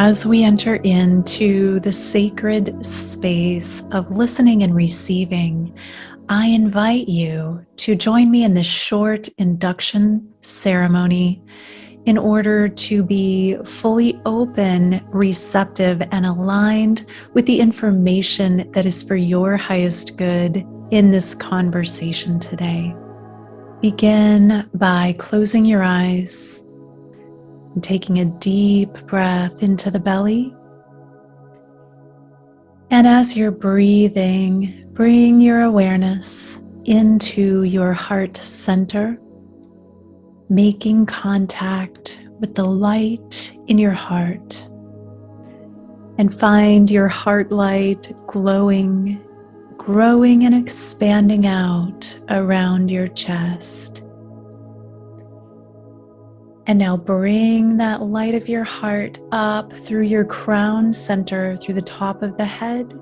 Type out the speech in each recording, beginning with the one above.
as we enter into the sacred space of listening and receiving, I invite you to join me in this short induction ceremony in order to be fully open, receptive, and aligned with the information that is for your highest good in this conversation today. Begin by closing your eyes and taking a deep breath into the belly. And as you're breathing, bring your awareness into your heart center, making contact with the light in your heart. And find your heart light glowing, growing and expanding out around your chest. And now bring that light of your heart up through your crown center, through the top of the head,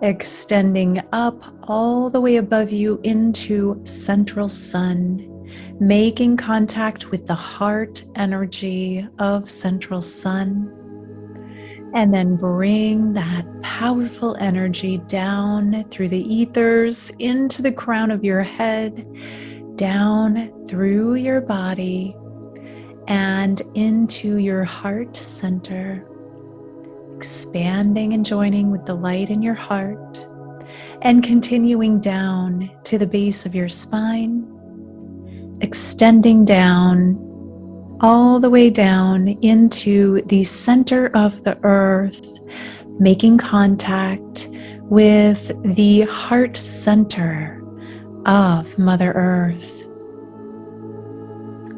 extending up all the way above you into central sun, making contact with the heart energy of central sun. And then bring that powerful energy down through the ethers into the crown of your head, down through your body, and into your heart center, expanding and joining with the light in your heart, and continuing down to the base of your spine, extending down all the way down into the center of the earth, making contact with the heart center of Mother Earth.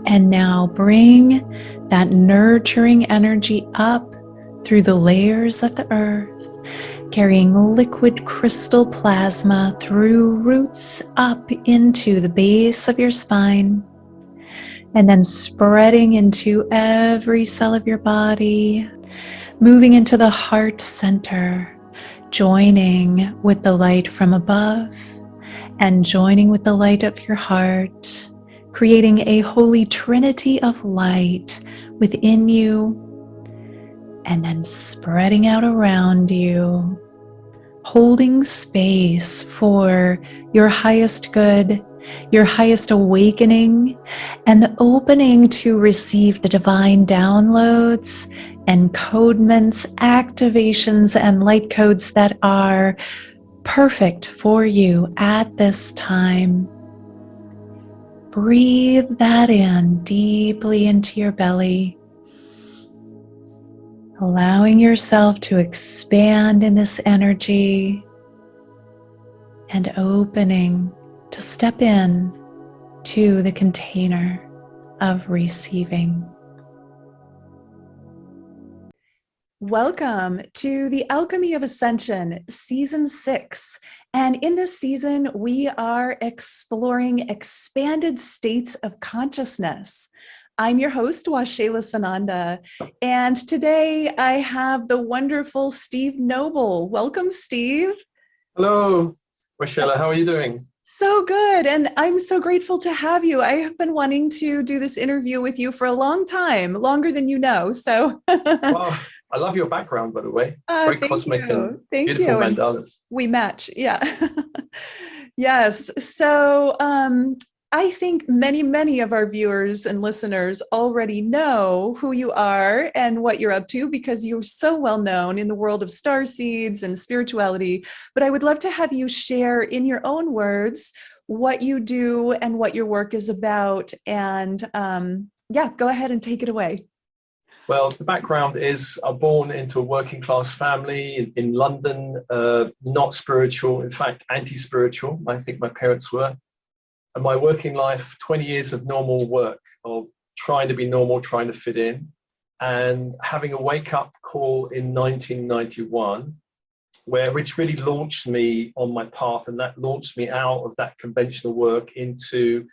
And now bring that nurturing energy up through the layers of the earth, carrying liquid crystal plasma through roots up into the base of your spine, and then spreading into every cell of your body, moving into the heart center, joining with the light from above and joining with the light of your heart, creating a holy trinity of light within you, and then spreading out around you, holding space for your highest good, your highest awakening, and the opening to receive the divine downloads, encodements, activations, and light codes that are perfect for you at this time. Breathe that in deeply into your belly, allowing yourself to expand in this energy and opening to step in to the container of receiving. Welcome to the Alchemy of Ascension, Season 6. And in this season, we are exploring expanded states of consciousness. I'm your host, Waxéla Sananda, and today I have the wonderful Steve Noble. Welcome, Steve. Hello, Waxela. How are you doing? So good, and I'm so grateful to have you. I have been wanting to do this interview with you for a long time, longer than you know. So, well, I love your background, by the way. It's very cosmic and beautiful mandalas. We match, yeah. Yes. So, I think many of our viewers and listeners already know who you are and what you're up to because you're so well known in the world of starseeds and spirituality. But I would love to have you share in your own words what you do and what your work is about. And yeah, go ahead and take it away. Well, the background is I'm born into a working class family in London, not spiritual, in fact, anti-spiritual. I think my parents were. And my working life, 20 years of normal work, of trying to be normal, trying to fit in, and having a wake-up call in 1991, which really launched me on my path, and that launched me out of that conventional work into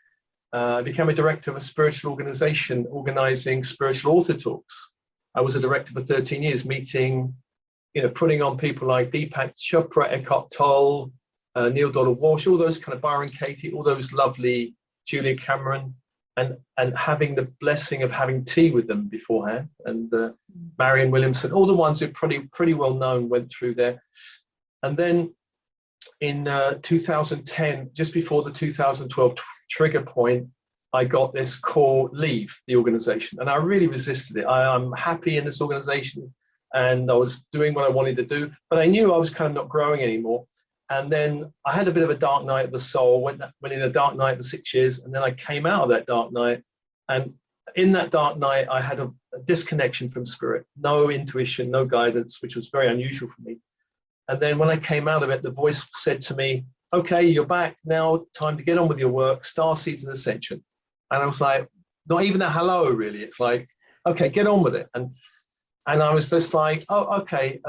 become a director of a spiritual organization organizing spiritual author talks. I was a director for 13 years, meeting, putting on people like Deepak Chopra, Eckhart Tolle, Neil Donald Walsh, all those kind of Byron Katie, all those lovely, Julia Cameron, and having the blessing of having tea with them beforehand. And Marion Williamson, all the ones who are pretty well known went through there. And then in 2010, just before the 2012 trigger point, I got this call, leave the organization. And I really resisted it. I'm happy in this organization and I was doing what I wanted to do, but I knew I was kind of not growing anymore. And then I had a bit of a dark night of the soul, went in a dark night for 6 years, and then I came out of that dark night. And in that dark night, I had a disconnection from spirit, no intuition, no guidance, which was very unusual for me. And then when I came out of it, the voice said to me, okay, you're back now, time to get on with your work, Starseeds and Ascension. And I was like, not even a hello, really. It's like, okay, get on with it. And I was just like, oh, okay,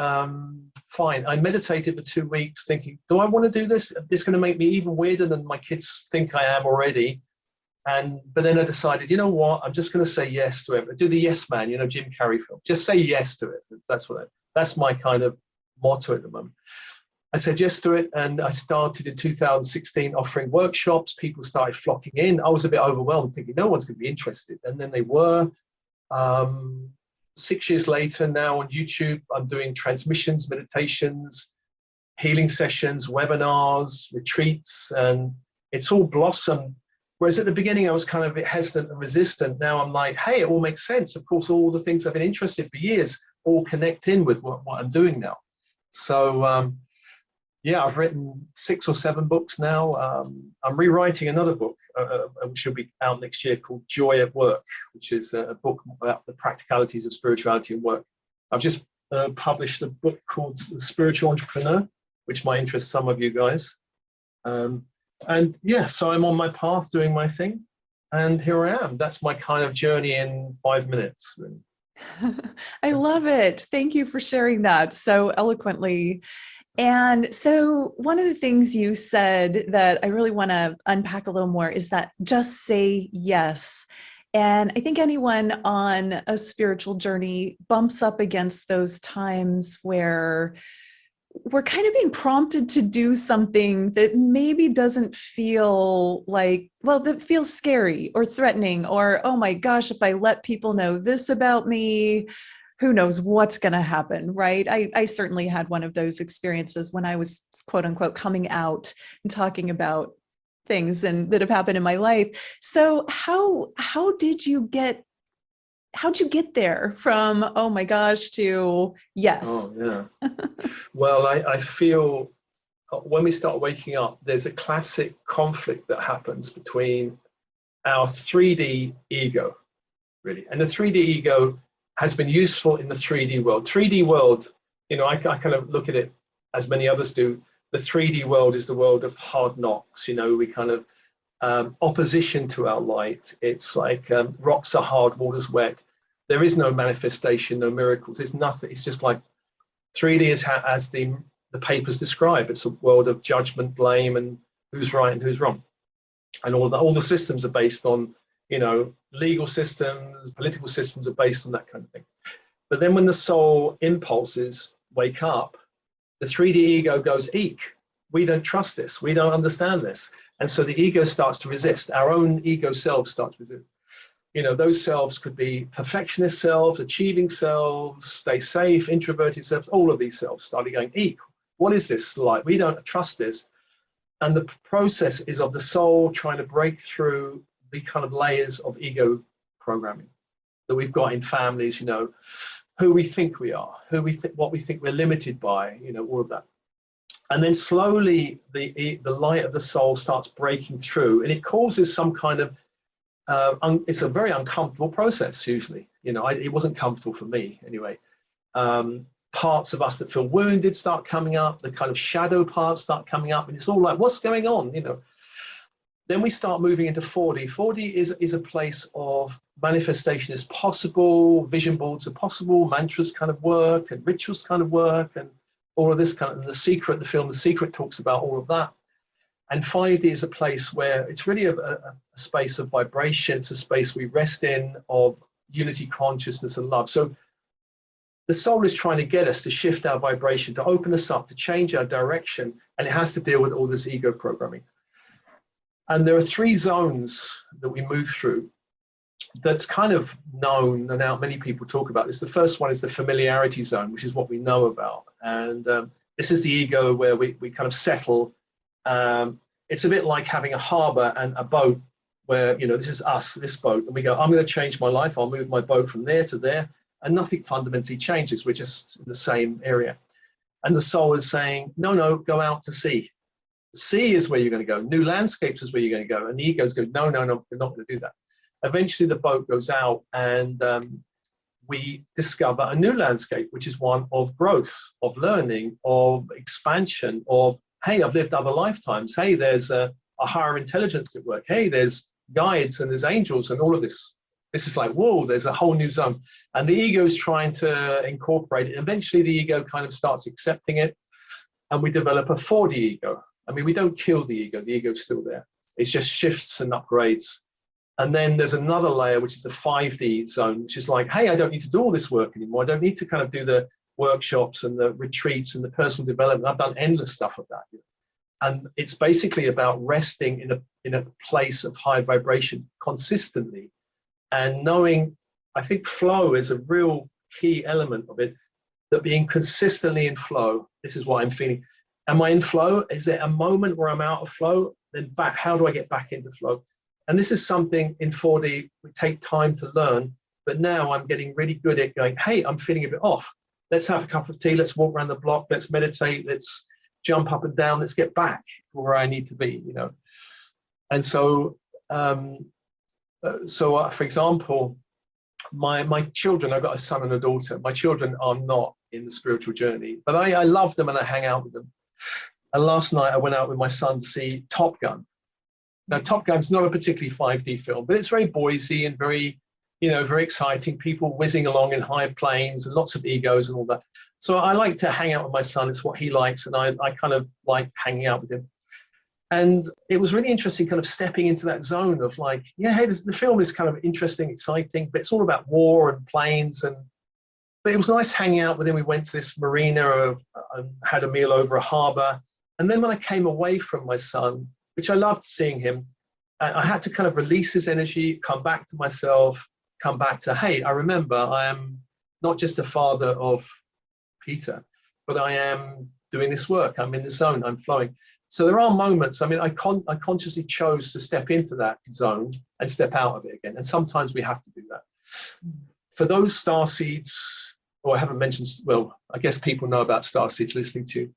fine. I meditated for 2 weeks thinking, do I want to do this? It's going to make me even weirder than my kids think I am already. But then I decided, you know what? I'm just going to say yes to it. Do the yes man, Jim Carrey film. Just say yes to it. That's my kind of motto at the moment. I said yes to it, and I started in 2016 offering workshops. People started flocking in. I was a bit overwhelmed, thinking no one's going to be interested. And then they were. 6 years later, now on YouTube, I'm doing transmissions, meditations, healing sessions, webinars, retreats, and it's all blossomed. Whereas at the beginning, I was kind of a bit hesitant and resistant. Now I'm like, hey, it all makes sense. Of course, all the things I've been interested in for years all connect in with what I'm doing now. So, yeah, I've written 6 or 7 books now. I'm rewriting another book, which will be out next year, called Joy at Work, which is a book about the practicalities of spirituality and work. I've just published a book called The Spiritual Entrepreneur, which might interest some of you guys. And yeah, so I'm on my path doing my thing. And here I am. That's my kind of journey in 5 minutes. Really. I love it. Thank you for sharing that so eloquently. And so one of the things you said that I really want to unpack a little more is that just say yes. And I think anyone on a spiritual journey bumps up against those times where we're kind of being prompted to do something that maybe doesn't feel like, well, that feels scary or threatening, or, oh my gosh, if I let people know this about me, who knows what's going to happen, right? I certainly had one of those experiences when I was, quote unquote, coming out and talking about things that have happened in my life. So how'd you get there from, oh my gosh, to yes? Oh, yeah. Well, I feel when we start waking up, there's a classic conflict that happens between our 3D ego, really. And the 3D ego has been useful in the 3D world. 3D world, I kind of look at it as many others do. The 3D world is the world of hard knocks. We kind of opposition to our light. It's like rocks are hard, water's wet. There is no manifestation, no miracles. There's nothing. It's just like 3D is as the papers describe. It's a world of judgment, blame, and who's right and who's wrong. And all the systems are based on, legal systems, political systems are based on that kind of thing. But then when the soul impulses wake up, the 3D ego goes, eek, we don't trust this, we don't understand this. And so the ego starts to resist, our own ego selves start to resist. Those selves could be perfectionist selves, achieving selves, stay safe, introverted selves, all of these selves started going, eek, what is this like? We don't trust this. And the process is of the soul trying to break through the kind of layers of ego programming that we've got in families, who we think we are, what we think we're limited by, all of that. And then slowly the light of the soul starts breaking through, and it causes some kind of, it's a very uncomfortable process usually. It wasn't comfortable for me anyway. Parts of us that feel wounded start coming up, the kind of shadow parts start coming up, and it's all like, what's going on, Then we start moving into 4D. 4D is a place of manifestation is possible, vision boards are possible, mantras kind of work, and rituals kind of work, and all of this kind of, the film The Secret talks about all of that. And 5D is a place where it's really a space of vibration. It's a space we rest in, of unity, consciousness, and love. So the soul is trying to get us to shift our vibration, to open us up, to change our direction, and it has to deal with all this ego programming. And there are 3 zones that we move through. that's kind of known, and now many people talk about this. The first one is the familiarity zone, which is what we know about. And this is the ego where we kind of settle. It's a bit like having a harbor and a boat where, you know, this is us, this boat, and we go, I'm going to change my life. I'll move my boat from there to there, and nothing fundamentally changes. We're just in the same area. And the soul is saying, no, no, go out to sea. Sea is where you're going to go. New landscapes is where you're going to go. And the ego is going, no, no, no, we're not going to do that. Eventually the boat goes out, and we discover a new landscape, which is one of growth, of learning, of expansion, of, hey, I've lived other lifetimes. Hey, there's a higher intelligence at work. Hey, there's guides and there's angels and all of this. This is like, whoa, there's a whole new zone. And the ego is trying to incorporate it. Eventually the ego kind of starts accepting it, and we develop a 4D ego. I mean, we don't kill the ego is still there. It just shifts and upgrades. And then there's another layer, which is the 5D zone, which is like, hey, I don't need to do all this work anymore. I don't need to kind of do the workshops and the retreats and the personal development. I've done endless stuff of that. And it's basically about resting in a place of high vibration consistently, and knowing, I think flow is a real key element of it, that being consistently in flow, this is what I'm feeling. Am I in flow? Is there a moment where I'm out of flow? Then back, how do I get back into flow? And this is something in 4D we take time to learn, but now I'm getting really good at going, hey, I'm feeling a bit off. Let's have a cup of tea, let's walk around the block, let's meditate, let's jump up and down, let's get back where I need to be, you know. And so, for example, my children, I've got a son and a daughter. My children are not in the spiritual journey, but I love them and I hang out with them. And last night I went out with my son to see Top Gun. Now, Top Gun's not a particularly 5D film, but it's very Boise and very, you know, very exciting. People whizzing along in high planes and lots of egos and all that. So I like to hang out with my son. It's what he likes, and I kind of like hanging out with him. And it was really interesting kind of stepping into that zone of like, yeah, hey, the film is kind of interesting, exciting, but it's all about war and planes. But it was nice hanging out with him. We went to this marina and had a meal over a harbor. And then when I came away from my son, which I loved seeing him, I had to kind of release his energy, come back to myself, come back to, hey, I remember I am not just the father of Peter, but I am doing this work. I'm in the zone, I'm flowing. So there are moments, I mean, I consciously chose to step into that zone and step out of it again. And sometimes we have to do that. For those starseeds, or I haven't mentioned, well, I guess people know about starseeds listening to.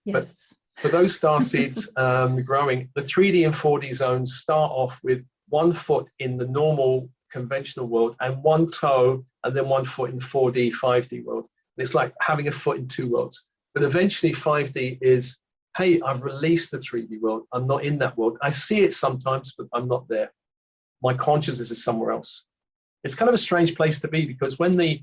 Yes. But for those starseeds growing, the 3D and 4D zones start off with 1 foot in the normal conventional world and 1 toe and then 1 foot in the 4D, 5D world. And it's like having a foot in 2 worlds. But eventually 5D is, hey, I've released the 3D world. I'm not in that world. I see it sometimes, but I'm not there. My consciousness is somewhere else. It's kind of a strange place to be, because when the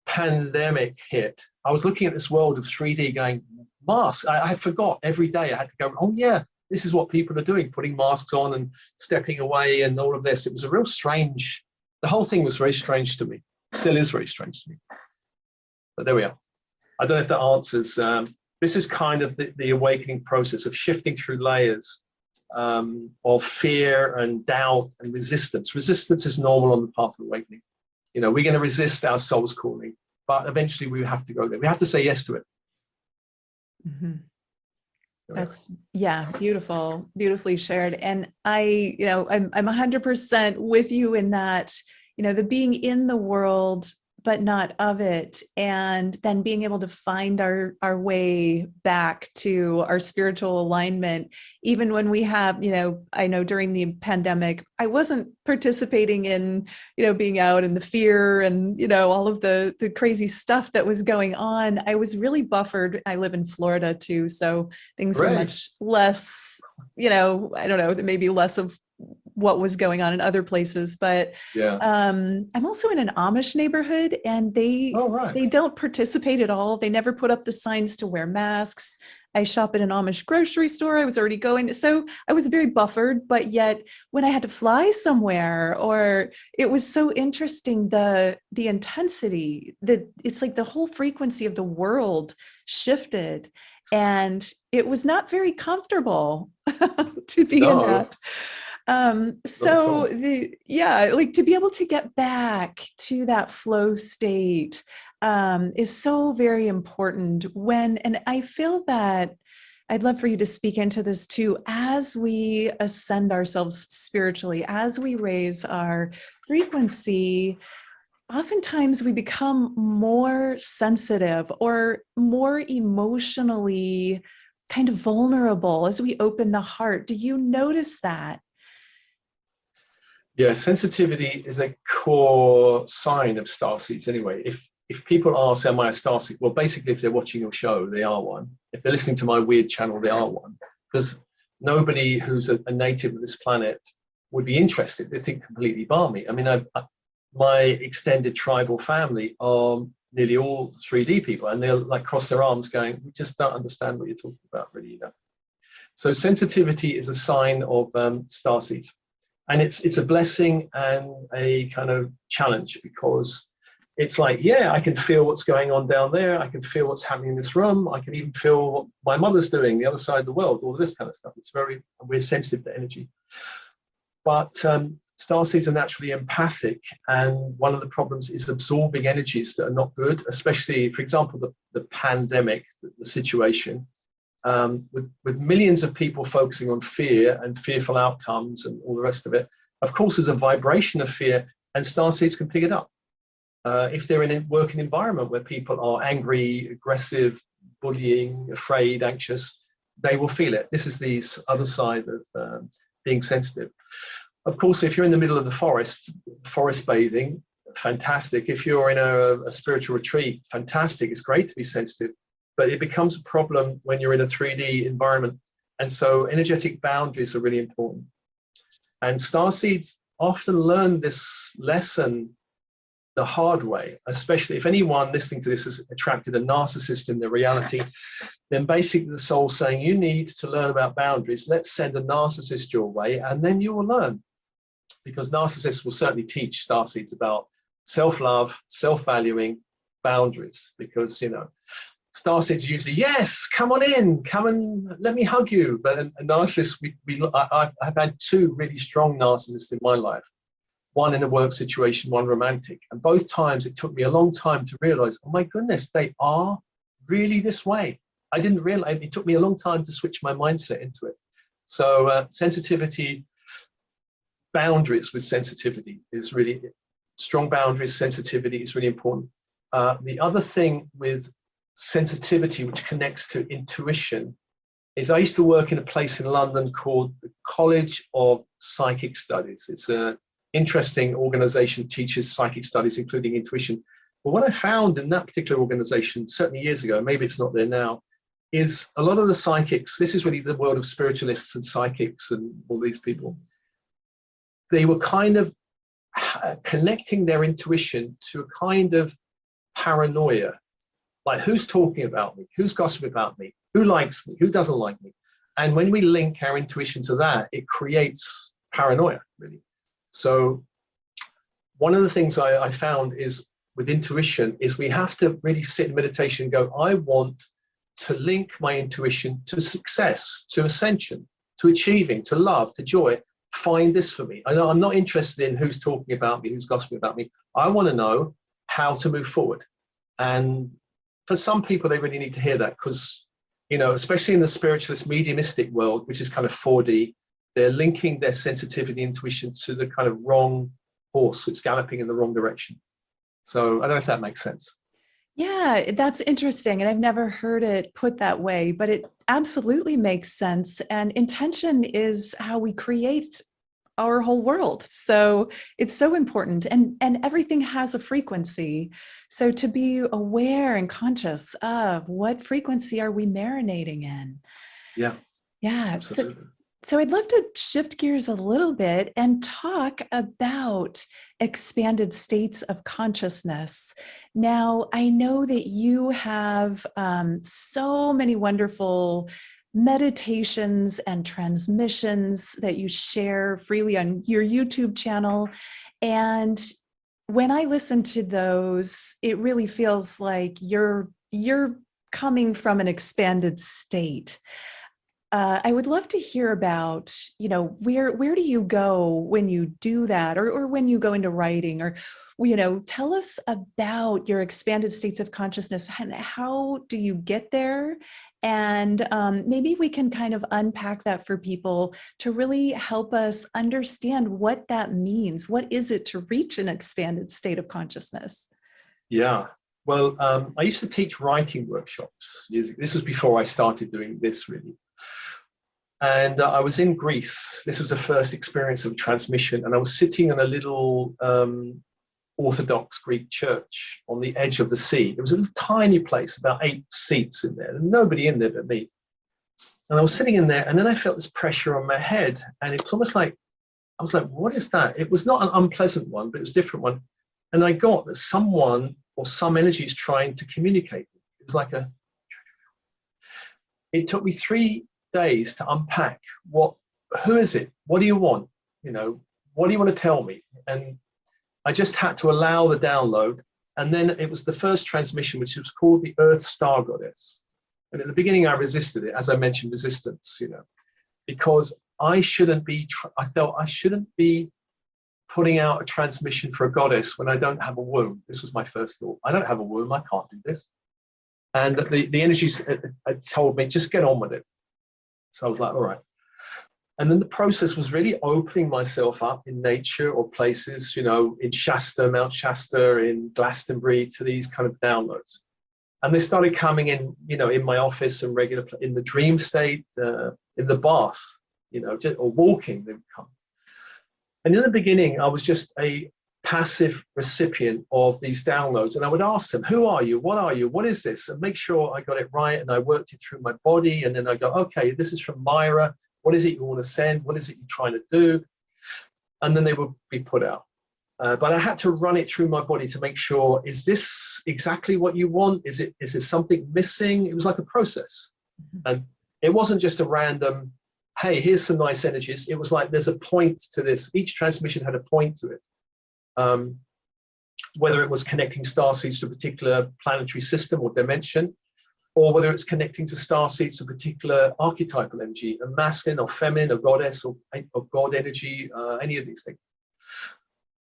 pandemic hit, I was looking at this world of 3D going, masks. I forgot every day I had to go, oh yeah, this is what people are doing, putting masks on and stepping away and all of this. It was a real strange, the whole thing was very strange to me. Still is very strange to me. But there we are. I don't know if that answers. This is kind of the awakening process of shifting through layers of fear and doubt and resistance. Resistance is normal on the path of awakening. You know, we're going to resist our soul's calling, but eventually we have to go there. We have to say yes to it. Mm-hmm. That's, yeah, beautiful, beautifully shared. And I'm 100% with you in that, you know, the being in the world, but not of it. And then being able to find our way back to our spiritual alignment, even when we have, you know, I know during the pandemic, I wasn't participating in, you know, being out in the fear and, you know, all of the crazy stuff that was going on. I was really buffered. I live in Florida too. So things were much less, you know, I don't know, maybe less of what was going on in other places, but yeah. I'm also in an Amish neighborhood, and they don't participate at all. They never put up the signs to wear masks. I shop at an Amish grocery store. I was already going, so I was very buffered, but yet when I had to fly somewhere, or it was so interesting, the intensity, that it's like the whole frequency of the world shifted, and it was not very comfortable to be in that. So like to be able to get back to that flow state is so very important and I feel that I'd love for you to speak into this too. As we ascend ourselves spiritually, as we raise our frequency, oftentimes we become more sensitive or more emotionally kind of vulnerable as we open the heart. Do you notice that? Yeah, sensitivity is a core sign of starseeds anyway. If people ask, am I a starseed? Well, basically, if they're watching your show, they are one. If they're listening to my weird channel, they are one. Because nobody who's a native of this planet would be interested. They think completely balmy. I mean, my extended tribal family are nearly all 3D people, and they'll like cross their arms going, we just don't understand what you're talking about, really, you know. So sensitivity is a sign of starseeds. And it's a blessing and a kind of challenge, because it's like, yeah, I can feel what's going on down there. I can feel what's happening in this room. I can even feel what my mother's doing the other side of the world, all of this kind of stuff. We're sensitive to energy. But starseeds are naturally empathic. And one of the problems is absorbing energies that are not good, especially, for example, the pandemic, the situation. With millions of people focusing on fear and fearful outcomes and all the rest of it, of course, there's a vibration of fear, and starseeds can pick it up. If they're in a working environment where people are angry, aggressive, bullying, afraid, anxious, they will feel it. This is the other side of being sensitive. Of course, if you're in the middle of the forest bathing, fantastic. If you're in a spiritual retreat, fantastic. It's great to be sensitive. But it becomes a problem when you're in a 3D environment. And so energetic boundaries are really important. And starseeds often learn this lesson the hard way, especially if anyone listening to this has attracted a narcissist in their reality, then basically the soul's saying, you need to learn about boundaries. Let's send a narcissist your way, and then you will learn. Because narcissists will certainly teach starseeds about self-love, self-valuing, boundaries, because, you know, starseeds usually, yes, come on in, come and let me hug you. But a narcissist, I've had two really strong narcissists in my life, one in a work situation, one romantic. And both times it took me a long time to realize, oh my goodness, they are really this way. I didn't realize, it took me a long time to switch my mindset into it. So sensitivity, boundaries with sensitivity is really, strong boundaries, sensitivity is really important. The other thing with sensitivity, which connects to intuition, is I used to work in a place in London called the College of Psychic Studies. It's an interesting organization, teaches psychic studies, including intuition. But what I found in that particular organization, certainly years ago, maybe it's not there now, is a lot of the psychics, this is really the world of spiritualists and psychics and all these people, they were kind of connecting their intuition to a kind of paranoia. Like, who's talking about me? Who's gossiping about me? Who likes me? Who doesn't like me? And when we link our intuition to that, it creates paranoia, really. So one of the things I found is with intuition is we have to really sit in meditation and go, I want to link my intuition to success, to ascension, to achieving, to love, to joy. Find this for me. I'm not interested in who's talking about me, who's gossiping about me. I want to know how to move forward. And for some people, they really need to hear that, because, you know, especially in the spiritualist mediumistic world, which is kind of 4D, they're linking their sensitivity, intuition to the kind of wrong horse. It's galloping in the wrong direction. So I don't know if that makes sense. Yeah, that's interesting. And I've never heard it put that way, but it absolutely makes sense. And intention is how we create our whole world. So it's so important, and everything has a frequency. So to be aware and conscious of what frequency are we marinating in. Yeah. Yeah. Absolutely. So I'd love to shift gears a little bit and talk about expanded states of consciousness. Now, I know that you have so many wonderful meditations and transmissions that you share freely on your YouTube channel. And when I listen to those, it really feels like you're coming from an expanded state. I would love to hear about, where do you go when you do that, or when you go into writing, or, tell us about your expanded states of consciousness and how do you get there? And maybe we can kind of unpack that for people to really help us understand what that means. What is it to reach an expanded state of consciousness? Yeah. Well, I used to teach writing workshops. This was before I started doing this, really. And I was in Greece. This was the first experience of transmission. And I was sitting in a little Orthodox Greek church on the edge of the sea. It was a tiny place, about 8 seats in there, and nobody in there but me. And I was sitting in there, and then I felt this pressure on my head. And it was almost like, I was like, what is that? It was not an unpleasant one, but it was a different one. And I got that someone or some energy is trying to communicate. It was like it took me 3 days to unpack who is it? What do you want? What do you want to tell me? And I just had to allow the download. And then it was the first transmission, which was called the Earth Star Goddess. And at the beginning, I resisted it, as I mentioned, resistance, because I felt I shouldn't be putting out a transmission for a goddess when I don't have a womb. This was my first thought. I don't have a womb. I can't do this. And the energies had told me, just get on with it. So I was like, all right. And then the process was really opening myself up in nature or places, in Shasta, Mount Shasta, in Glastonbury, to these kind of downloads. And they started coming in, in my office and in the dream state, in the bath, or walking, they would come. And in the beginning, I was just a passive recipient of these downloads. And I would ask them, who are you? What are you? What is this? And make sure I got it right. And I worked it through my body. And then I go, okay, this is from Myra. What is it you want to send? What is it you're trying to do? And then they would be put out. But I had to run it through my body to make sure, is this exactly what you want? Is there something missing? It was like a process. And it wasn't just a random, hey, here's some nice energies. It was like, there's a point to this. Each transmission had a point to it. Whether it was connecting starseeds to a particular planetary system or dimension, or whether it's connecting to starseeds to a particular archetypal energy, a masculine or feminine, a goddess or god energy, any of these things.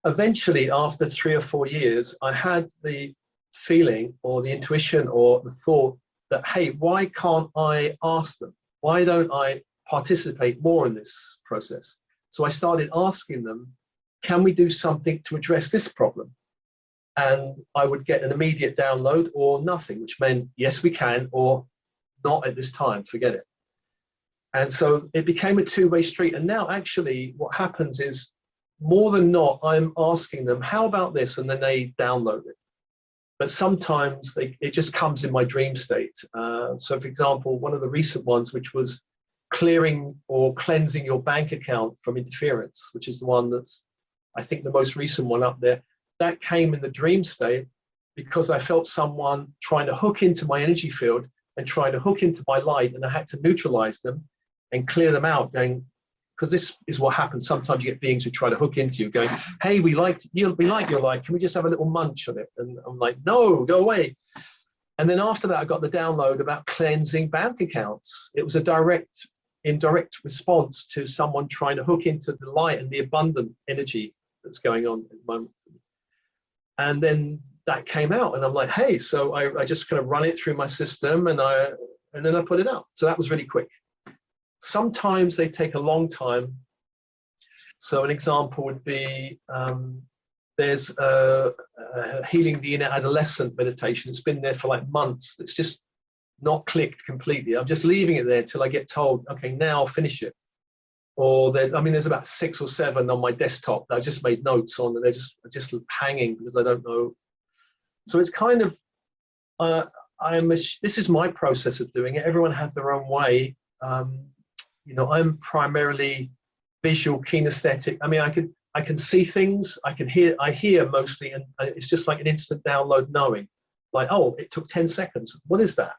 Eventually, after 3 or 4 years, I had the feeling or the intuition or the thought that, hey, why can't I ask them? Why don't I participate more in this process? So I started asking them, can we do something to address this problem? And I would get an immediate download or nothing, which meant, yes, we can, or not at this time, forget it. And so it became a two-way street. And now actually what happens is, more than not, I'm asking them, how about this? And then they download it. But sometimes it just comes in my dream state. So for example, one of the recent ones, which was clearing or cleansing your bank account from interference, which is the one that's, I think, the most recent one up there, that came in the dream state because I felt someone trying to hook into my energy field and trying to hook into my light, and I had to neutralize them and clear them out, going, because this is what happens. Sometimes you get beings who try to hook into you, going, hey, we like your light, can we just have a little munch on it? And I'm like, no, go away. And then after that, I got the download about cleansing bank accounts. It was a indirect response to someone trying to hook into the light and the abundant energy that's going on at the moment. And then that came out, and I'm like, hey, so I just kind of run it through my system, and then I put it out. So that was really quick. Sometimes they take a long time. So an example would be, there's healing the inner adolescent meditation. It's been there for like months. It's just not clicked completely. I'm just leaving it there till I get told, okay, now finish it. Or there's about 6 or 7 on my desktop that I just made notes on, and they're just hanging because I don't know. So it's kind of, this is my process of doing it. Everyone has their own way. I'm primarily visual, kinesthetic. I mean, I can see things, I hear mostly, and it's just like an instant download knowing. Like, oh, it took 10 seconds. What is that?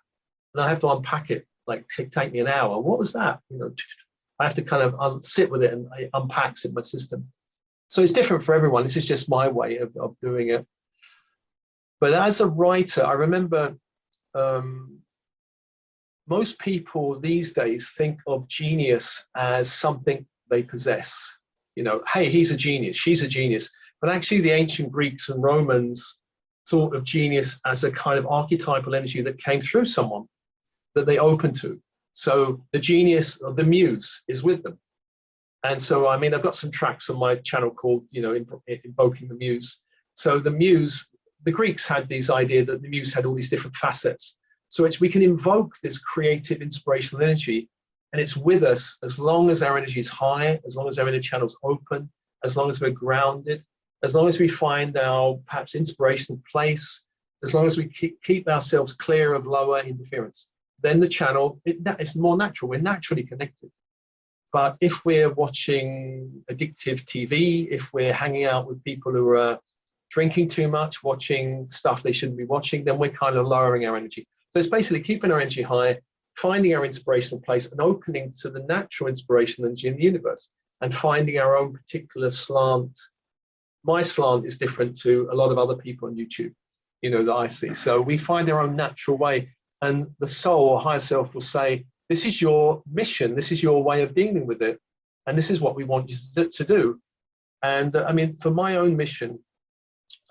And I have to unpack it, like take me an hour. What was that? I have to kind of sit with it, and it unpacks in my system. So it's different for everyone. This is just my way of doing it. But as a writer, I remember most people these days think of genius as something they possess. You know, hey, he's a genius, she's a genius. But actually the ancient Greeks and Romans thought of genius as a kind of archetypal energy that came through someone that they open to. So the genius or the muse is with them. And so, I mean, I've got some tracks on my channel called, you know, Invoking the Muse. So the muse, the Greeks had this idea that the muse had all these different facets. So we can invoke this creative, inspirational energy, and it's with us as long as our energy is high, as long as our inner channel's open, as long as we're grounded, as long as we find our perhaps inspirational place, as long as we keep ourselves clear of lower interference. Then the channel, it's more natural. We're naturally connected. But if we're watching addictive TV, if we're hanging out with people who are drinking too much, watching stuff they shouldn't be watching, then we're kind of lowering our energy. So it's basically keeping our energy high, finding our inspirational place, and opening to the natural inspiration energy in the universe, and finding our own particular slant. My slant is different to a lot of other people on YouTube, you know, that I see. So we find our own natural way, and the soul or higher self will say, this is your mission, this is your way of dealing with it, and this is what we want you to do. And I mean, for my own mission,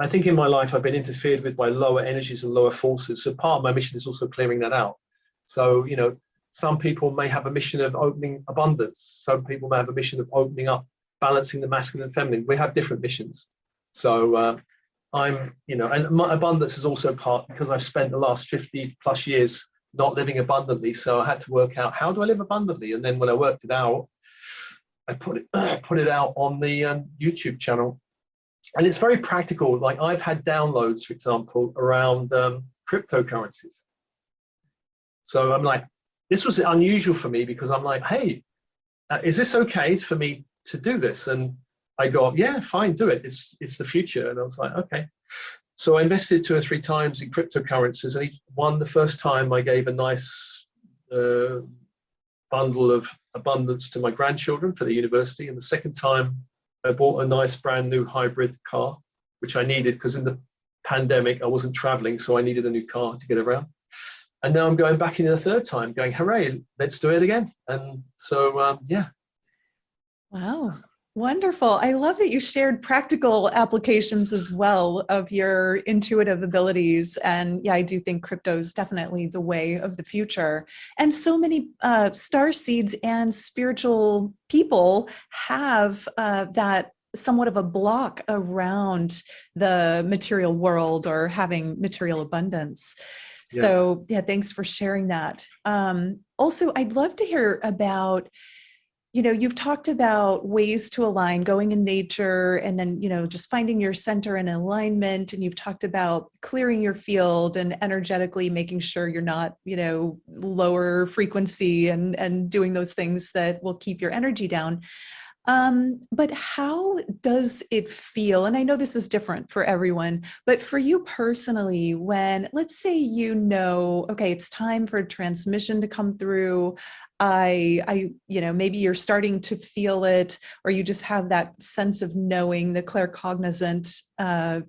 I think in my life I've been interfered with by lower energies and lower forces. So part of my mission is also clearing that out. So, you know, some people may have a mission of opening abundance. Some people may have a mission of opening up, balancing the masculine and feminine. We have different missions. So I'm, you know, and my abundance is also part because I've spent the last 50 plus years not living abundantly. So I had to work out, how do I live abundantly? And then when I worked it out, I put it out on the YouTube channel. And it's very practical. Like I've had downloads, for example, around cryptocurrencies. So I'm like, this was unusual for me because I'm like, hey, is this okay for me to do this? And I go, yeah, fine, do it. It's the future. And I was like, okay. So I invested 2 or 3 times in cryptocurrencies, and each one, the first time I gave a nice bundle of abundance to my grandchildren for the university. And the second time I bought a nice brand new hybrid car, which I needed because in the pandemic, I wasn't traveling. So I needed a new car to get around. And now I'm going back in a third time going, hooray, let's do it again. And so, yeah. Wow. Wonderful. I love that you shared practical applications as well of your intuitive abilities. And yeah, I do think crypto is definitely the way of the future. And so many starseeds and spiritual people have that somewhat of a block around the material world or having material abundance. Yeah. So yeah, thanks for sharing that. Also, I'd love to hear about, you know, you've talked about ways to align, going in nature, and then, you know, just finding your center and alignment. And you've talked about clearing your field and energetically making sure you're not, you know, lower frequency and doing those things that will keep your energy down. But how does it feel? And I know this is different for everyone, but for you personally, when let's say, you know, okay, it's time for a transmission to come through. You know, maybe you're starting to feel it, or you just have that sense of knowing, the claircognizant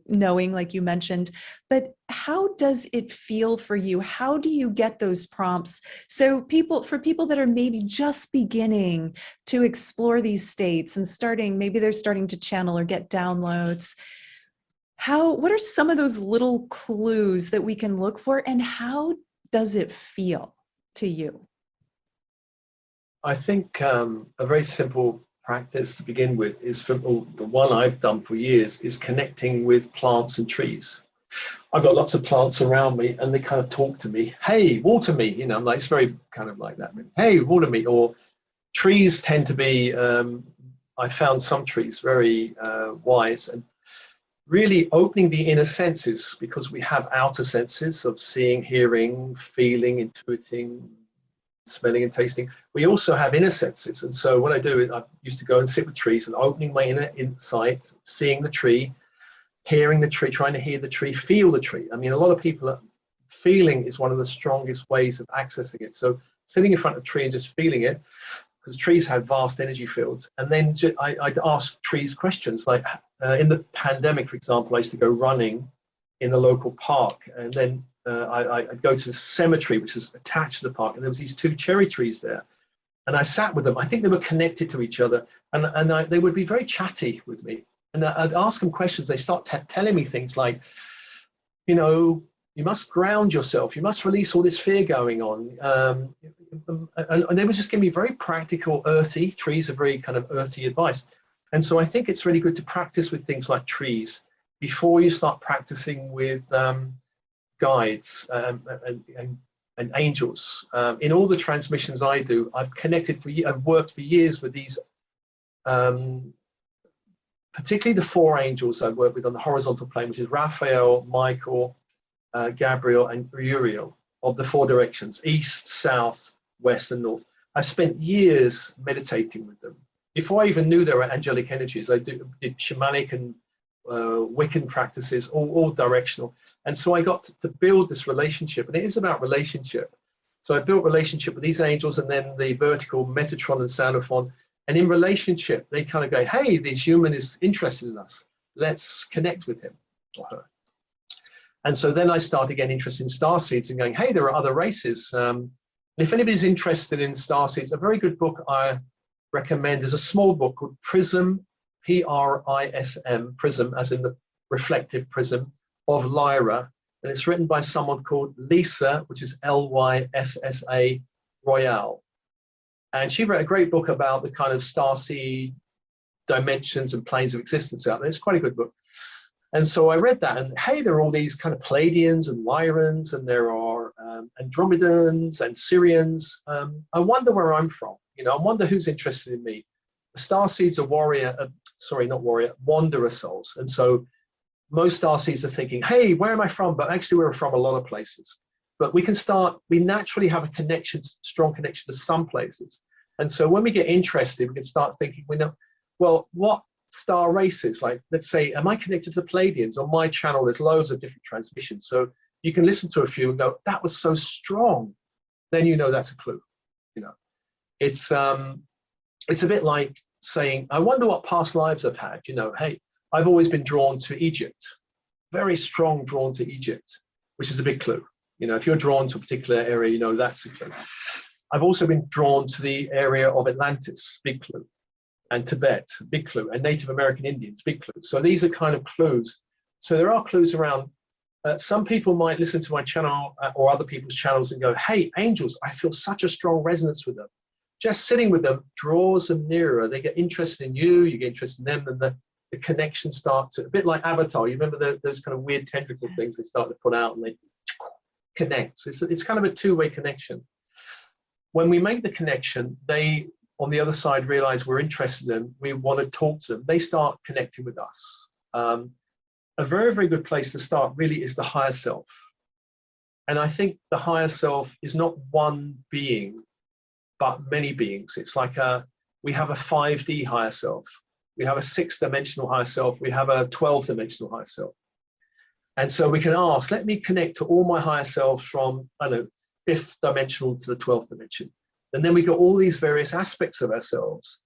knowing, like you mentioned. But how does it feel for you? How do you get those prompts? So for people that are maybe just beginning to explore these states and maybe they're starting to channel or get downloads, what are some of those little clues that we can look for, and how does it feel to you? I think a very simple practice to begin with is, the one I've done for years, is connecting with plants and trees. I've got lots of plants around me and they kind of talk to me. Hey, water me, you know, like, it's very kind of like that. Hey, water me. Or trees tend to be, I found some trees very wise, and really opening the inner senses, because we have outer senses of seeing, hearing, feeling, intuiting, smelling and tasting. We also have inner senses. And so what I do is I used to go and sit with trees and opening my inner insight, seeing the tree, hearing the tree, trying to hear the tree, feel the tree. I mean, a lot of people, feeling is one of the strongest ways of accessing it. So sitting in front of a tree and just feeling it, because trees have vast energy fields. And then I'd ask trees questions like, in the pandemic, for example, I used to go running in the local park, and then I'd go to the cemetery, which is attached to the park, and there was these 2 cherry trees there. And I sat with them. I think they were connected to each other. And they would be very chatty with me. And I'd ask them questions. They start telling me things like, you know, you must ground yourself. You must release all this fear going on. And they would just give me very practical, earthy, trees are very kind of earthy advice. And so I think it's really good to practice with things like trees before you start practicing with guides and angels. In all the transmissions I do, I've worked for years with these, particularly the 4 angels I work with on the horizontal plane, which is Raphael, Michael, Gabriel, and Uriel, of the 4 directions, east, south, west, and north. I spent years meditating with them. Before I even knew there were angelic energies, I did shamanic and Wiccan practices, all directional. And so I got to build this relationship, and it is about relationship. So I built relationship with these angels, and then the vertical Metatron and Sanophon. And in relationship, they kind of go, hey, this human is interested in us. Let's connect with him or her. And so then I started getting interested in starseeds and going, hey, there are other races. And if anybody's interested in starseeds, a very good book I recommend is a small book called Prism, P-R-I-S-M, Prism, as in the reflective prism, of Lyra. And it's written by someone called Lisa, which is L-Y-S-S-A, Royale. And she wrote a great book about the kind of starseed dimensions and planes of existence out there. It's quite a good book. And so I read that, and hey, there are all these kind of Pleiadians and Lyrans, and there are Andromedans and Syrians. I wonder where I'm from. You know, I wonder who's interested in me. The starseeds are wanderer souls. And so most starseeds are thinking, hey, where am I from? But actually we're from a lot of places. But we naturally have a connection, strong connection to some places. And so when we get interested, we can start thinking, well, what star races? Like, let's say, am I connected to the Pleiadians? On my channel, there's loads of different transmissions. So you can listen to a few and go, that was so strong. Then you know that's a clue. You know, it's a bit like saying, I wonder what past lives I've had. You know, hey, I've always been drawn to Egypt, very strong drawn to Egypt, which is a big clue. You know, if you're drawn to a particular area, you know that's a clue. I've also been drawn to the area of Atlantis, big clue, and Tibet, big clue, and Native American Indians, big clue. So these are kind of clues. So there are clues around. Some people might listen to my channel or other people's channels and go, hey, angels, I feel such a strong resonance with them. Just sitting with them draws them nearer. They get interested in you, you get interested in them, and the connection starts, a bit like Avatar. You remember those kind of weird tentacle things they start to put out and they connect. It's kind of a two-way connection. When we make the connection, they, on the other side, realize we're interested in them, we want to talk to them, they start connecting with us. A very, very good place to start really is the higher self. And I think the higher self is not one being, but many beings. It's like we have a 5D higher self. We have a 6-dimensional higher self. We have a 12-dimensional higher self. And so we can ask, let me connect to all my higher selves from, I don't know, 5th dimensional to the 12th dimension. And then we got all these various aspects of ourselves.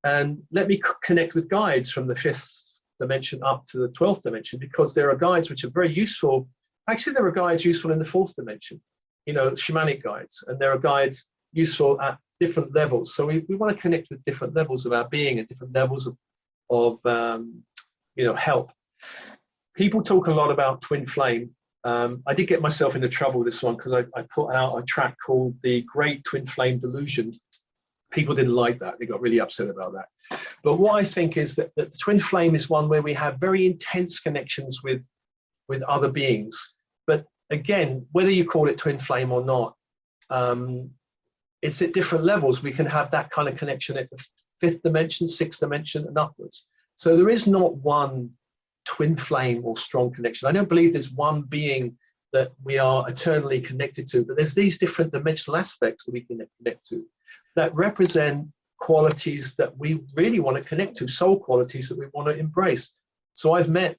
And let me connect with guides from the 5th dimension up to the 12th dimension, because there are guides which are very useful. Actually, there are guides useful in the 4th dimension, you know, shamanic guides, and there are guides useful at different levels. So we want to connect with different levels of our being and different levels of you know, help. People talk a lot about twin flame. I did get myself into trouble with this one because I put out a track called The Great Twin Flame Delusion. People didn't like that. They got really upset about that. But what I think is that the twin flame is one where we have very intense connections with other beings. But again, whether you call it twin flame or not, it's at different levels. We can have that kind of connection at the 5th dimension, 6th dimension, and upwards. So there is not one twin flame or strong connection. I don't believe there's one being that we are eternally connected to, but there's these different dimensional aspects that we can connect to that represent qualities that we really want to connect to, soul qualities that we want to embrace. So I've met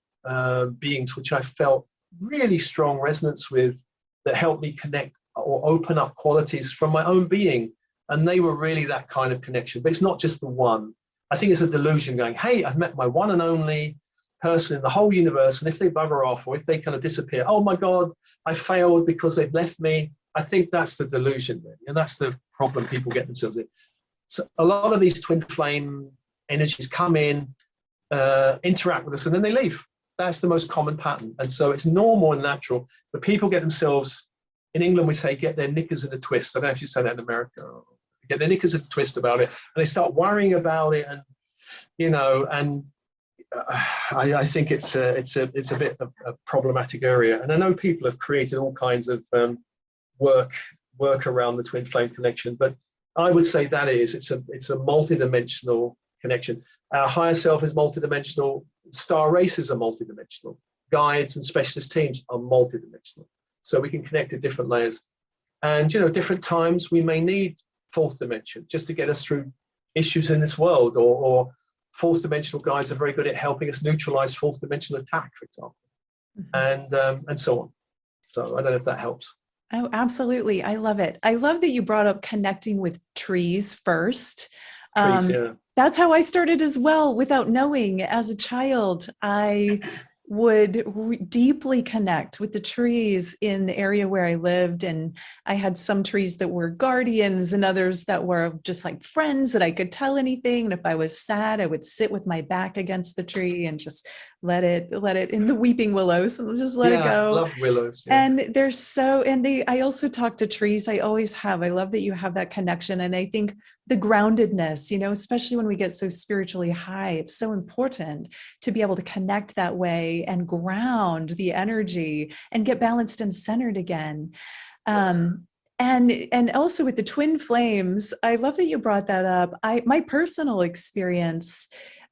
beings which I felt really strong resonance with that helped me connect or open up qualities from my own being. And they were really that kind of connection. But it's not just the one. I think it's a delusion going, hey, I've met my one and only person in the whole universe, and if they bugger off or if they kind of disappear, oh my God, I failed because they've left me. I think that's the delusion, really, and that's the problem people get themselves in. So a lot of these twin flame energies come in, interact with us, and then they leave. That's the most common pattern. And so it's normal and natural, but people get themselves, in England we say, get their knickers in a twist. I don't know if you say that in America. Get their knickers in a twist about it, and they start worrying about it, and I think it's a bit of a problematic area. And I know people have created all kinds of work around the twin flame connection, but I would say that it's a multi-dimensional connection. Our higher self is multi-dimensional. Star races are multi-dimensional. Guides and specialist teams are multi-dimensional. So we can connect at different layers. And different times we may need fourth dimension just to get us through issues in this world, or fourth dimensional guides are very good at helping us neutralize fourth dimensional attack, for example, and so on. So I don't know if that helps. Oh, absolutely. I love it. I love that you brought up connecting with trees first. Trees, yeah. That's how I started as well, without knowing. As a child, I would deeply connect with the trees in the area where I lived. And I had some trees that were guardians and others that were just like friends that I could tell anything. And if I was sad, I would sit with my back against the tree and just let it in the weeping willows and just let it go. Love willows. Yeah. And I also talk to trees. I always have. I love that you have that connection. And I think the groundedness, especially when we get so spiritually high, it's so important to be able to connect that way and ground the energy and get balanced and centered again. And also with the twin flames, I love that you brought that up. My personal experience,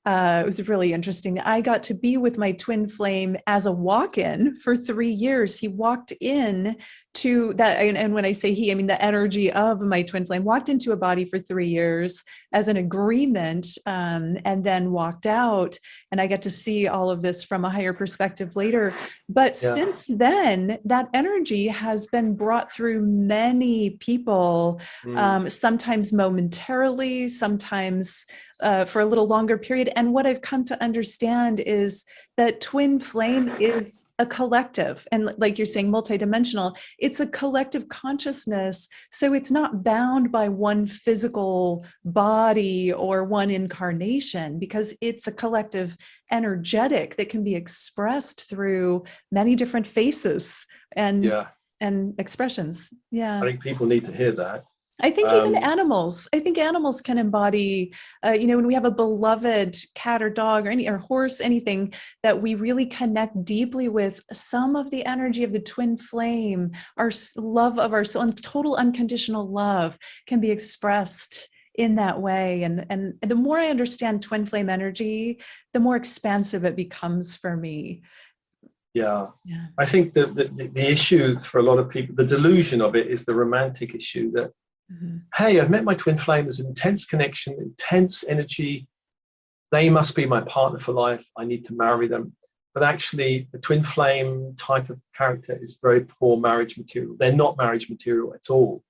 it was really interesting. I got to be with my twin flame as a walk-in for 3 years. He walked in to that, and when I say he, I mean the energy of my twin flame walked into a body for 3 years as an agreement, and then walked out. And I get to see all of this from a higher perspective later. But since then, that energy has been brought through many people, sometimes momentarily, sometimes for a little longer period. And what I've come to understand is that twin flame is a collective, and like you're saying, multidimensional. It's a collective consciousness. So it's not bound by one physical body or one incarnation, because it's a collective energetic that can be expressed through many different faces and expressions. Yeah. I think people need to hear that. I think even animals can embody, when we have a beloved cat or dog or horse, anything that we really connect deeply with, some of the energy of the twin flame, our love of our soul, and total unconditional love can be expressed in that way. And the more I understand twin flame energy, the more expansive it becomes for me. Yeah. I think the issue for a lot of people, the delusion of it, is the romantic issue that, hey, I've met my twin flame. There's an intense connection, intense energy. They must be my partner for life. I need to marry them. But actually, the twin flame type of character is very poor marriage material. They're not marriage material at all.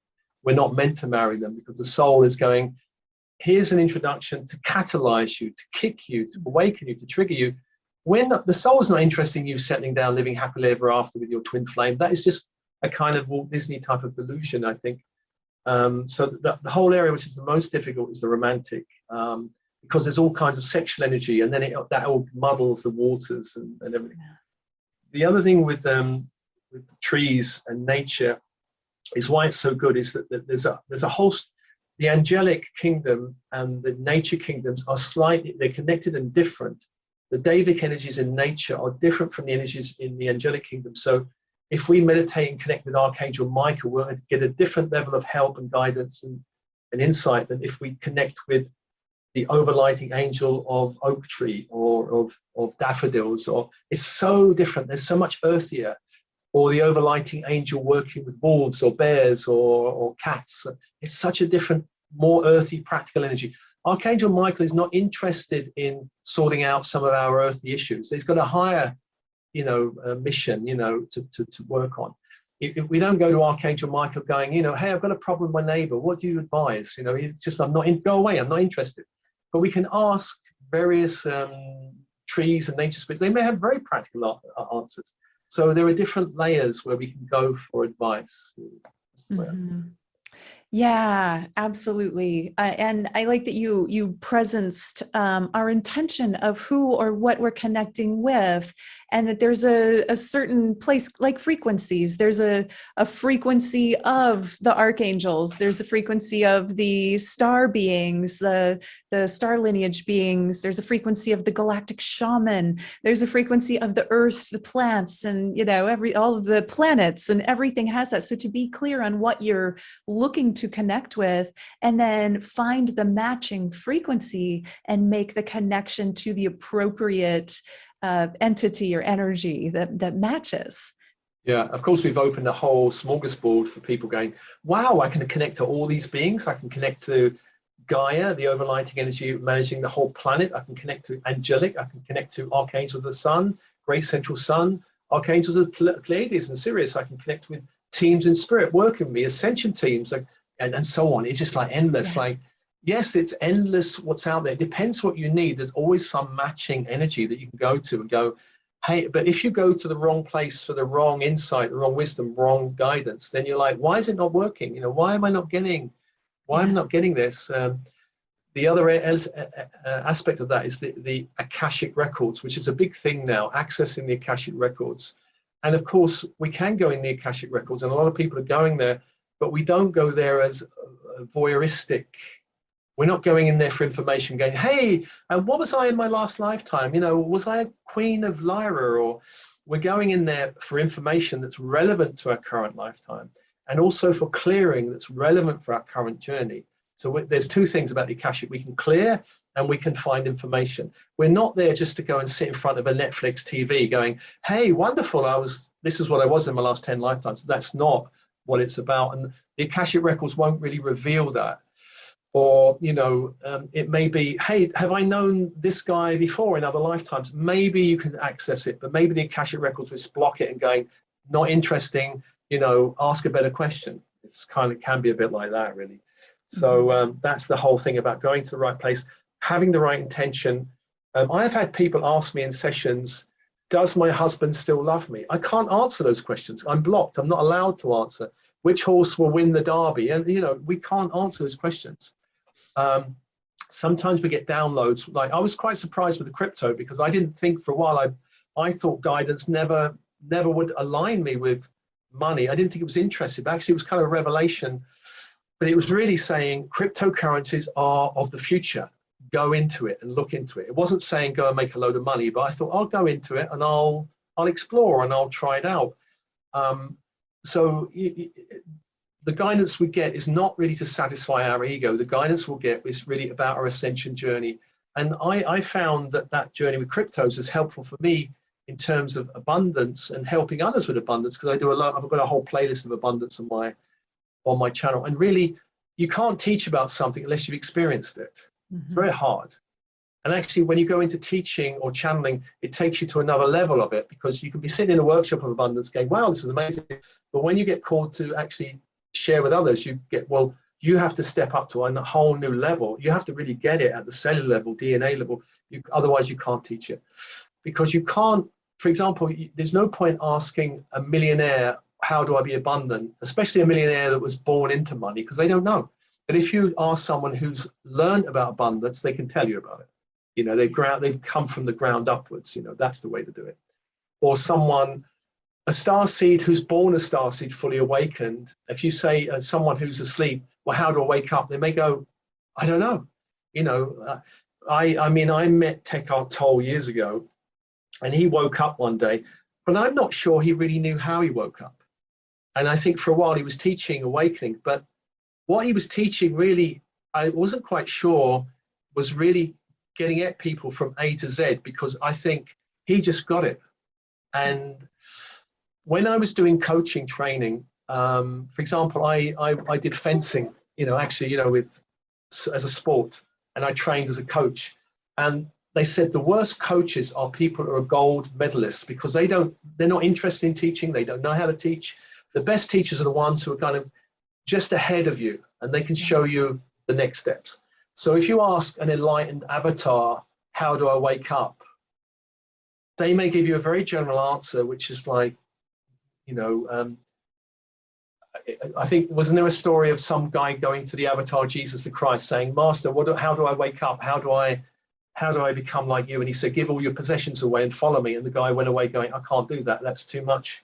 We're not meant to marry them, because the soul is going, here's an introduction to catalyze you, to kick you, to awaken you, to trigger you. When the soul is not interested in you settling down, living happily ever after with your twin flame, that is just a kind of Walt Disney type of delusion, I think. So the whole area which is the most difficult is the romantic, because there's all kinds of sexual energy, and then that all muddles the waters and everything. The other thing with the trees and nature is why it's so good is that there's a whole, the angelic kingdom and the nature kingdoms are they're connected and different. The Davic energies in nature are different from the energies in the angelic kingdom. So if we meditate and connect with Archangel Michael, we'll get a different level of help and guidance and insight than if we connect with the overlighting angel of oak tree or of daffodils. Or it's so different. There's so much earthier. Or the overlighting angel working with wolves or bears or cats. It's such a different, more earthy, practical energy. Archangel Michael is not interested in sorting out some of our earthly issues. He's got a higher mission, to work on. If we don't go to Archangel Michael going, hey, I've got a problem with my neighbor. What do you advise? He's just, go away. I'm not interested. But we can ask various trees and nature spirits, they may have very practical answers. So there are different layers where we can go for advice. Yeah, absolutely. And I like that you presenced our intention of who or what we're connecting with, and that there's a certain place, like frequencies. There's a frequency of the archangels. There's a frequency of the star beings, the star lineage beings. There's a frequency of the galactic shaman. There's a frequency of the earth, the plants, and all of the planets, and everything has that. So to be clear on what you're looking to connect with, and then find the matching frequency and make the connection to the appropriate entity or energy that matches. Yeah, of course, we've opened a whole smorgasbord for people going, wow, I can connect to all these beings. I can connect to Gaia, the overlighting energy managing the whole planet. I can connect to angelic. I can connect to archangels of the sun, great central sun, archangels of the Pleiades and Sirius. I can connect with teams in spirit working with me, ascension teams, and so on. It's just like endless. Yeah. Like, yes, it's endless what's out there. It depends what you need. There's always some matching energy that you can go to and go, hey, but if you go to the wrong place for the wrong insight, the wrong wisdom, wrong guidance, then you're like, why is it not working? Why am I not getting, why am I not getting this? The other aspect of that is the Akashic records, which is a big thing now, accessing the Akashic records. And of course, we can go in the Akashic records, and a lot of people are going there, but we don't go there as voyeuristic. We're not going in there for information going, hey, and what was I in my last lifetime? Was I a queen of Lyra? Or we're going in there for information that's relevant to our current lifetime, and also for clearing that's relevant for our current journey. So there's two things about the Akashic. We can clear and we can find information. We're not there just to go and sit in front of a Netflix TV going, hey, wonderful, this is what I was in my last 10 lifetimes. That's not what it's about. And the Akashic records won't really reveal that. Or, it may be, hey, have I known this guy before in other lifetimes? Maybe you can access it, but maybe the Akashic records will just block it and going, not interesting, ask a better question. It's can be a bit like that, really. So that's the whole thing about going to the right place, having the right intention. I've had people ask me in sessions, does my husband still love me? I can't answer those questions. I'm blocked. I'm not allowed to answer. Which horse will win the derby? And, we can't answer those questions. Sometimes we get downloads. Like, I was quite surprised with the crypto, because I didn't think for a while, I thought guidance never would align me with money. I didn't think it was interested, but actually it was kind of a revelation. But it was really saying cryptocurrencies are of the future. Go into it and look into it. It wasn't saying go and make a load of money, but I thought I'll go into it and I'll explore and I'll try it out. So the guidance we get is not really to satisfy our ego. The guidance we'll get is really about our ascension journey. And I found that journey with cryptos is helpful for me in terms of abundance and helping others with abundance, because I do a lot. I've got a whole playlist of abundance on my channel. And really, you can't teach about something unless you've experienced it. It's very hard. And actually, when you go into teaching or channeling, it takes you to another level of it, because you can be sitting in a workshop of abundance going, wow, this is amazing. But when you get called to actually share with others, you have to step up to a whole new level. You have to really get it at the cellular level, DNA level. Otherwise, you can't teach it. Because you can't, for example, there's no point asking a millionaire, how do I be abundant? Especially a millionaire that was born into money, because they don't know. But if you ask someone who's learned about abundance, they can tell you about it. They've come from the ground upwards. That's the way to do it. Or a starseed who's born a starseed fully awakened. If you say someone who's asleep, well, how do I wake up? They may go, I don't know. I met Eckhart Tolle years ago, and he woke up one day, but I'm not sure he really knew how he woke up. And I think for a while he was teaching awakening, but what he was teaching really, I wasn't quite sure, was really getting at people from A to Z, because I think he just got it. And when I was doing coaching training, for example, I did fencing, as a sport, and I trained as a coach. And they said the worst coaches are people who are gold medalists, because they're not interested in teaching. They don't know how to teach. The best teachers are the ones who are kind of just ahead of you, and they can show you the next steps. So if you ask an enlightened avatar, how do I wake up? they may give you a very general answer, which is like, I think, wasn't there a story of some guy going to the avatar Jesus the Christ saying, Master, how do I wake up? How do I become like you? And he said, give all your possessions away and follow me. And the guy went away going, I can't do that. That's too much.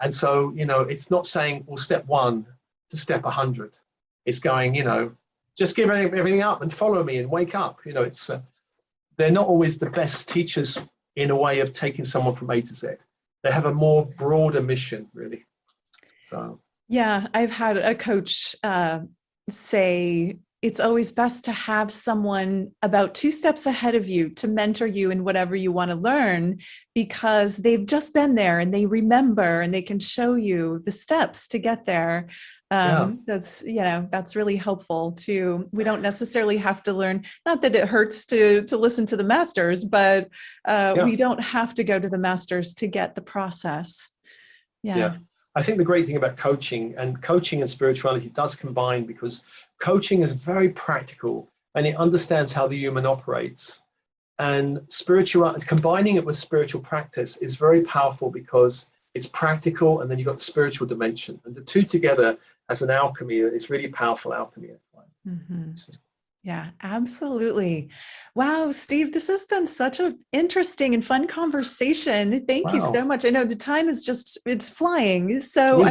And so, it's not saying, well, step 1 to step 100. It's going, just give everything up and follow me and wake up. It's they're not always the best teachers in a way of taking someone from A to Z. They have a more broader mission, really. So. Yeah, I've had a coach say it's always best to have someone about 2 steps ahead of you to mentor you in whatever you want to learn, because they've just been there and they remember and they can show you the steps to get there. That's really helpful too. We don't necessarily have to learn, not that it hurts to listen to the masters, but we don't have to go to the masters to get the process. Yeah. I think the great thing about coaching and spirituality does combine, because coaching is very practical and it understands how the human operates. And combining it with spiritual practice is very powerful, because it's practical and then you've got the spiritual dimension. And the two together as an alchemy is really powerful alchemy. Mm-hmm. Yeah, absolutely. Wow, Steve, this has been such an interesting and fun conversation. Thank you so much. I know the time is it's flying. So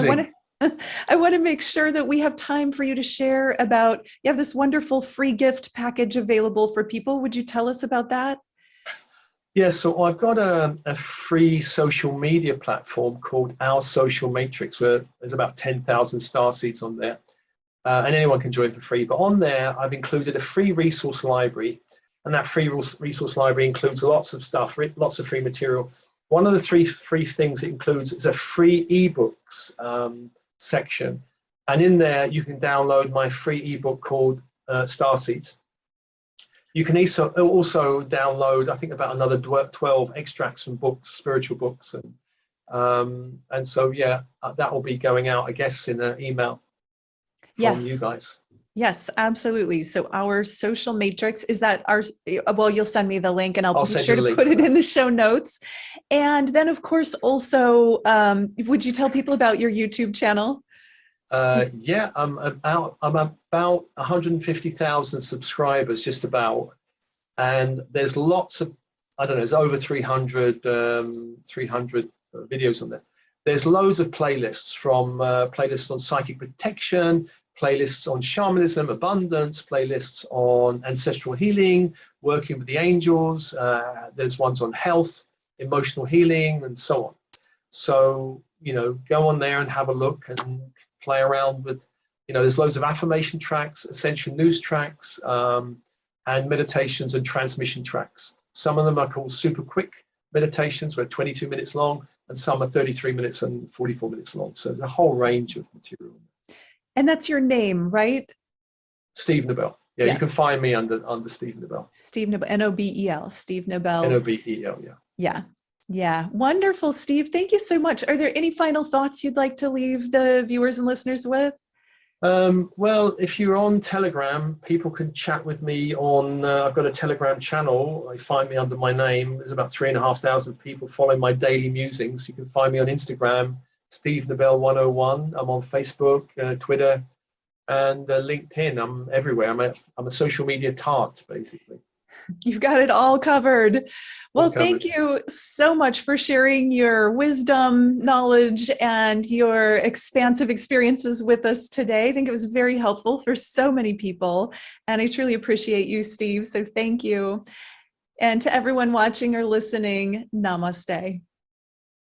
I want to make sure that we have time for you to share about, you have this wonderful free gift package available for people. Would you tell us about that? Yeah, so I've got a free social media platform called Our Social Matrix, where there's about 10,000 starseeds on there. And anyone can join for free. But on there, I've included a free resource library. And that free resource library includes lots of stuff, lots of free material. One of the 3 free things it includes is a free ebooks section. And in there, you can download my free ebook called Starseeds. You can also download, I think, about another 12 extracts from books, spiritual books. And so, that will be going out, I guess, in an email from you guys. Yes, absolutely. So Our Social Matrix, is that you'll send me the link and I'll be sure to put it in the show notes. And then, of course, also, would you tell people about your YouTube channel? I'm about 150,000 subscribers, just about. And there's lots of, there's over 300 videos on there. There's loads of playlists, from playlists on psychic protection, playlists on shamanism, abundance, playlists on ancestral healing, working with the angels. There's ones on health, emotional healing, and so on. So, go on there and have a look and play around with, there's loads of affirmation tracks, Ascension news tracks, and meditations and transmission tracks. Some of them are called super quick meditations, where 22 minutes long, and some are 33 minutes and 44 minutes long. So there's a whole range of material. And that's your name, right? Steve Nobel. Yeah, you can find me under Steve Nobel. Steve Nobel, N-O-B-E-L, Steve Nobel. N-O-B-E-L, yeah. Yeah. Wonderful, Steve. Thank you so much. Are there any final thoughts you'd like to leave the viewers and listeners with? Well, if you're on Telegram, people can chat with me on, I've got a Telegram channel. I find me under my name. There's about 3,500 people following my daily musings. You can find me on Instagram, Steve Nobel 101. I'm on Facebook, Twitter, and LinkedIn. I'm everywhere. I'm a social media tart, basically. You've got it all covered. Well, thank you so much for sharing your wisdom, knowledge, and your expansive experiences with us today. I think it was very helpful for so many people, and I truly appreciate you, Steve. So thank you. And to everyone watching or listening, namaste.